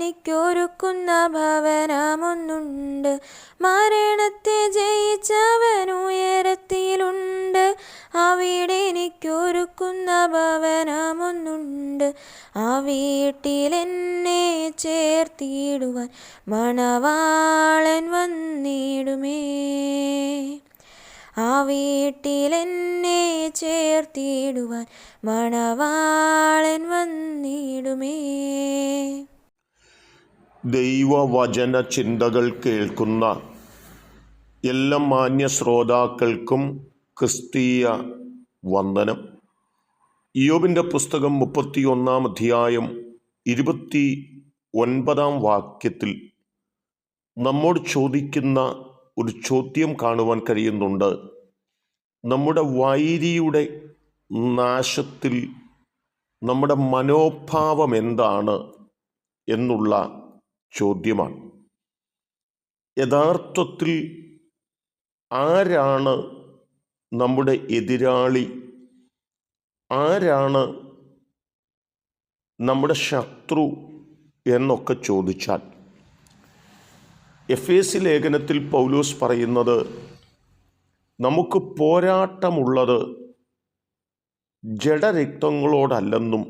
എനിക്കൊരുക്കുന്ന ഭവനമൊന്നുണ്ട്. മരണത്തെ ജയിച്ചവൻ ഉയരത്തിലുണ്ട്. അവിടെ എനിക്കൊരുക്കുന്ന ഭവനമൊന്നുണ്ട്. ആ വീട്ടിലെന്നെ ചേർത്തിടുവാൻ മണവാളൻ വന്നിടുമേ. ആ വീട്ടിലെന്നെ ചേർത്തിടുവാൻ മണവാളൻ വന്നിടുമേ. ദൈവവചന ചിന്തകൾ കേൾക്കുന്ന എല്ലാ മാന്യ ശ്രോതാക്കൾക്കും ക്രിസ്തീയ വന്ദനം. ഇയ്യോബിൻ്റെ പുസ്തകം 31 അധ്യായം 29 വാക്യത്തിൽ നമ്മോട് ചോദിക്കുന്ന ഒരു ചോദ്യം കാണുവാൻ കഴിയുന്നുണ്ട്. നമ്മുടെ വൈരിയുടെ നാശത്തിൽ നമ്മുടെ മനോഭാവം എന്താണ് എന്നുള്ള ചോദ്യമാണ്. യഥാർത്ഥത്തിൽ ആരാണ് നമ്മുടെ എതിരാളി? ആരാണ് നമ്മുടെ ശത്രു എന്നൊക്കെ ചോദിച്ചാൽ, എഫേസ്യ ലേഖനത്തിൽ പൗലോസ് പറയുന്നത്, നമുക്ക് പോരാട്ടമുള്ളത് ജഡരക്തങ്ങളോടല്ലെന്നും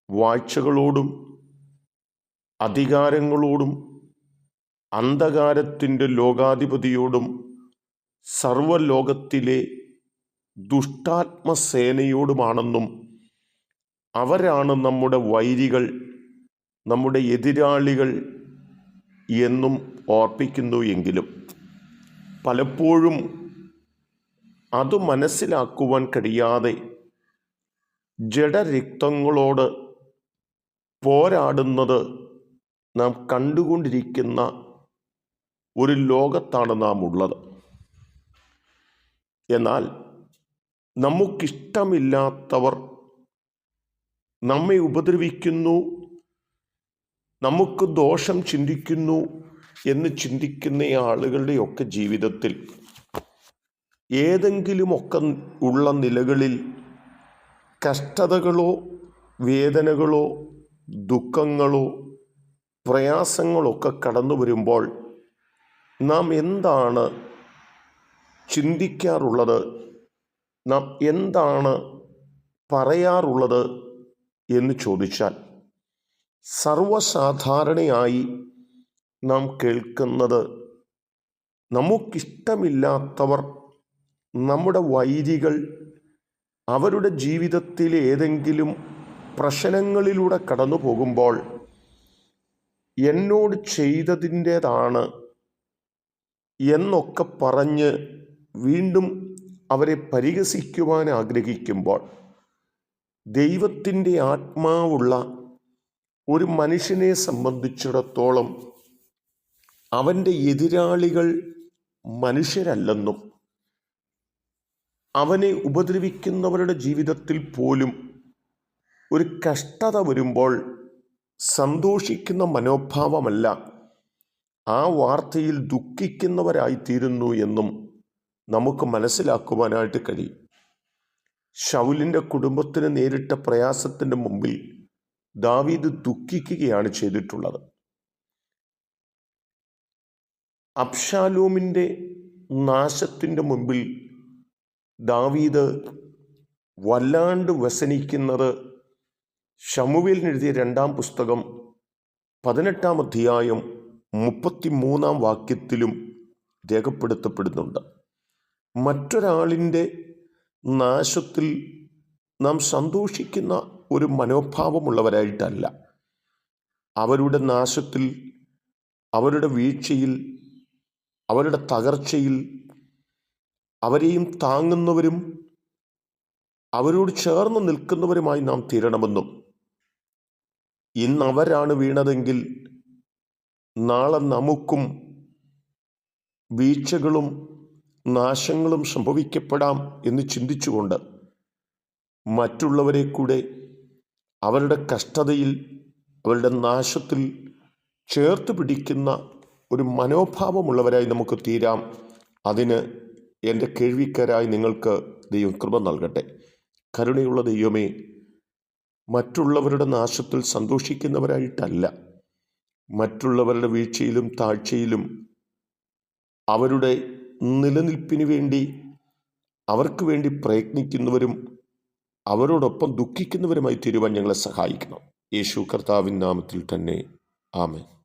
വാഴ്ചകളോടും അധികാരങ്ങളോടും അന്ധകാരത്തിൻ്റെ ലോകാധിപതിയോടും സർവ്വലോകത്തിലെ ദുഷ്ടാത്മസേനയോടുമാണെന്നും അവരാണ് നമ്മുടെ വൈരികൾ, നമ്മുടെ എതിരാളികൾ എന്നും ഓർപ്പിക്കുന്നു. എങ്കിലും പലപ്പോഴും അത് മനസ്സിലാക്കുവാൻ കഴിയാതെ ജഡരക്തങ്ങളോട് പോരാടുന്നത് നാം കണ്ടുകൊണ്ടിരിക്കുന്ന ഒരു ലോകത്താണ് നാം ഉള്ളത്. എന്നാൽ നമുക്കിഷ്ടമില്ലാത്തവർ നമ്മെ ഉപദ്രവിക്കുന്നു, നമുക്ക് ദോഷം ചിന്തിക്കുന്നു എന്ന് ചിന്തിക്കുന്ന ആളുകളുടെയൊക്കെ ജീവിതത്തിൽ ഏതെങ്കിലുമൊക്കെ ഉള്ള നിലകളിൽ കഷ്ടതകളോ വേദനകളോ ദുഃഖങ്ങളോ പ്രയാസങ്ങളൊക്കെ കടന്നു വരുമ്പോൾ നാം എന്താണ് ചിന്തിക്കാറുള്ളത്, നാം എന്താണ് പറയാറുള്ളത് എന്ന് ചോദിച്ചാൽ, സർവ്വസാധാരണയായി നാം കേൾക്കുന്നത്, നമുക്കിഷ്ടമില്ലാത്തവർ, നമ്മുടെ വൈരികൾ അവരുടെ ജീവിതത്തിലെ ഏതെങ്കിലും പ്രശ്നങ്ങളിലൂടെ കടന്നു പോകുമ്പോൾ എന്നോട് ചെയ്തതിൻ്റേതാണ് എന്നൊക്കെ പറഞ്ഞ് വീണ്ടും അവരെ പരിഹസിക്കുവാൻ ആഗ്രഹിക്കുമ്പോൾ, ദൈവത്തിൻ്റെ ആത്മാവുള്ള ഒരു മനുഷ്യനെ സംബന്ധിച്ചിടത്തോളം അവൻ്റെ എതിരാളികൾ മനുഷ്യരല്ലെന്നും അവനെ ഉപദ്രവിക്കുന്നവരുടെ ജീവിതത്തിൽ പോലും ഒരു കഷ്ടത വരുമ്പോൾ സന്തോഷിക്കുന്ന മനോഭാവമല്ല, ആ വാർത്തയിൽ ദുഃഖിക്കുന്നവരായിത്തീരുന്നു എന്നും നമുക്ക് മനസ്സിലാക്കുവാനായിട്ട് കഴിയും. ശൗലിൻ്റെ കുടുംബത്തിന് നേരിട്ട പ്രയാസത്തിൻ്റെ മുമ്പിൽ ദാവീദ് ദുഃഖിക്കുകയാണ് ചെയ്തിട്ടുള്ളത്. അബ്ശാലോമിൻ്റെ നാശത്തിൻ്റെ മുമ്പിൽ ദാവീദ് വല്ലാണ്ട് വ്യസനിക്കുന്നത് ശമൂവേലിന് എഴുതിയ 2 പുസ്തകം 18 അധ്യായം 33 വാക്യത്തിലും രേഖപ്പെടുത്തപ്പെടുന്നുണ്ട്. മറ്റൊരാളിൻ്റെ നാശത്തിൽ നാം സന്തോഷിക്കുന്ന ഒരു മനോഭാവമുള്ളവരായിട്ടല്ല, അവരുടെ നാശത്തിൽ, അവരുടെ വീഴ്ചയിൽ, അവരുടെ തകർച്ചയിൽ അവരെയും താങ്ങുന്നവരും അവരോട് ചേർന്ന് നിൽക്കുന്നവരുമായി നാം തീരണമെന്നും, ഇന്ന് അവരാണ് വീണതെങ്കിൽ നാളെ നമുക്കും വീഴ്ചകളും നാശങ്ങളും സംഭവിക്കപ്പെടാം എന്ന് ചിന്തിച്ചുകൊണ്ട് മറ്റുള്ളവരെ കൂടെ അവരുടെ കഷ്ടതയിൽ, അവരുടെ നാശത്തിൽ ചേർത്ത് പിടിക്കുന്ന ഒരു മനോഭാവമുള്ളവരായി നമുക്ക് തീരാം. അതിന് എൻ്റെ കേൾവിക്കാരായി നിങ്ങൾക്ക് ദൈവം കൃപ നൽകട്ടെ. കരുണയുള്ള ദൈവമേ, മറ്റുള്ളവരുടെ നാശത്തിൽ സന്തോഷിക്കുന്നവരായിട്ടല്ല, മറ്റുള്ളവരുടെ വീഴ്ചയിലും താഴ്ചയിലും അവരുടെ നിലനിൽപ്പിന് വേണ്ടി അവർക്ക് വേണ്ടി പ്രയത്നിക്കുന്നവരും അവരോടൊപ്പം ദുഃഖിക്കുന്നവരുമായി തീരുവാൻ ഞങ്ങളെ സഹായിക്കണം. യേശു കർത്താവിൻ നാമത്തിൽ തന്നെ ആമേൻ.